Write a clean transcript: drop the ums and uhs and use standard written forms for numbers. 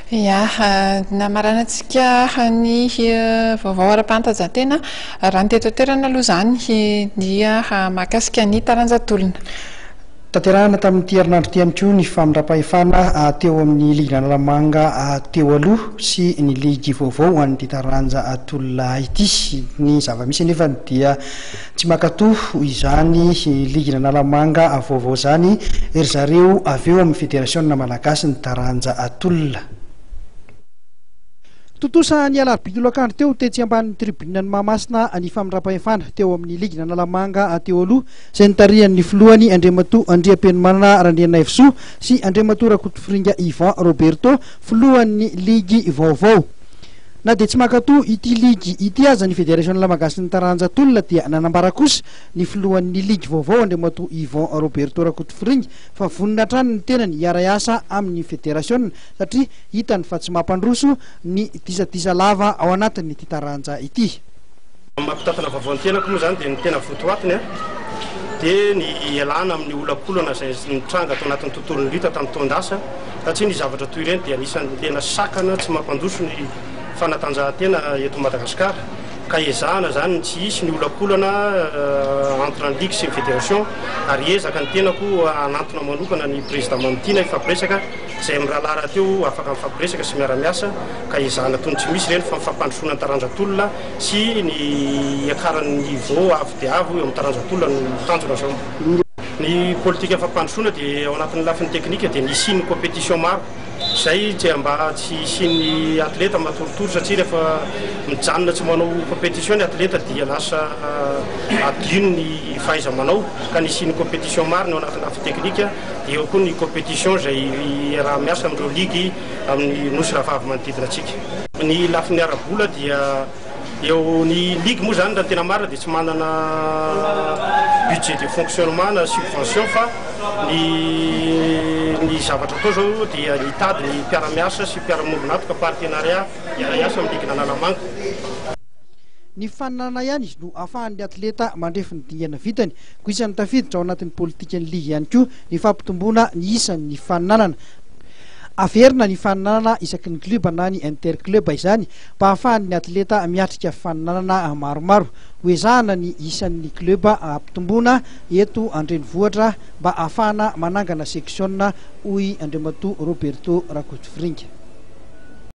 Ya, namaranatsika ny vaovao ara-panatanjahantena raha ny teto toerana aloha zany dia mahakasika ny taranjatolona. Tanterahana tamin'ity herinandro ity ihany koa ny famindram-pahefana teo amin'ny ligin'Analamanga teo aloha sy ny ligy vaovao an'ity taranjatolona ity. Ny zava-misy anefa dia tsy mankatoa izany ligin'Analamanga vaovao zany ry zareo avy eo amin'ny fédération malagasy ny taranjatolona. Tontosa ny Alarobia tolakandro teo tetsy ambanin'ny tribune ny Mahamasina ny famindram-pahefana teo amin'ny ligin'Analamanga teo aloha izay notarihan'ny filohany Andriampenomanana Randrianaivosoa sy Rakotofiringa Yvan Roberto filohan'ny ligy vaovao. Na dia tsy mankatoa ity ligy ity aza ny fédération malagasy ny taranjatolona dia nanambara kosa ny filohan'ny ligy vaovao Yvan Roberto Rakotofiringa fa vonina hatrany ny tenany hiara asa amin'ny fédération satria hitany fa tsy mampandroso ny disadisa lava ao anatin'ny ity taranja ity. Mampitatana vaovao tenako moa zany dia ny tena votoatiny dia ny ialana amin'ny olakolana izay nitranga tao anatin'ny tontolon'ny Lutte tamin'ny Tontosa satria ny zavatra toy ireny dia anisan'ny tena sakana tsy mampandroso ny fanatanjahantena eto Madagasikara ka ezahana zany tsy hisy ny olakolana entre ny ligue sy ny fédération ary ezaka ny tenako anantona manokana ny président Mahamasina ifampiresaka izay mirahalahy teo afaka mifampiresaka sy miara-miasa ka ezahana tony tsy misy ireny fa mifampandrosoana ny taranjatolona sy ny akaran'ny niveau avy dia avy eo amin'ny taranjatolona no tanjona zao. Ny politika fampandrosoana dia ao anatin'ny lafiny teknika dia nisy ny compétition maro izay tsy mba tsy isian'ny atleta matoritory satria rehefa mijanona tsy manao compétition ny atleta dia lasa adino ny fahaiza manao ka nisy ny compétition maro ny ao anatin'ny lafiny teknika dia eo koa ny compétition izay raha miasa amin'ireo ligy amin'ny nosy rahavavy manodidina antsika. Ny lafiny ara-bola dia eo ny ligue moa zany raha tena marina dia tsy manana budget de fonctionnement na subvention fa ny zavatra atao zao dia hitady ny mpiara-miasa sy mpiara-monina partenariat hiara-miasa amin'ny ligin'Analamanga. Ny fananana ihany izy no ahafahan'ny atleta mandrefy ny dingana vitany ko isan'ny tafiditra ao anatin'ny politika ny ligy ihany koa ny fampitomboana ny isan'ny fananana. Averina ny fananana isaky ny club na ny interclub izany mba ahafahan'ny atleta miatrika fananana maromaro. Hoezahana ny isan'ny club ampitomboana eto andrenivohitra mba ahafahana manangana section hoy Roberto Rakotofiringa.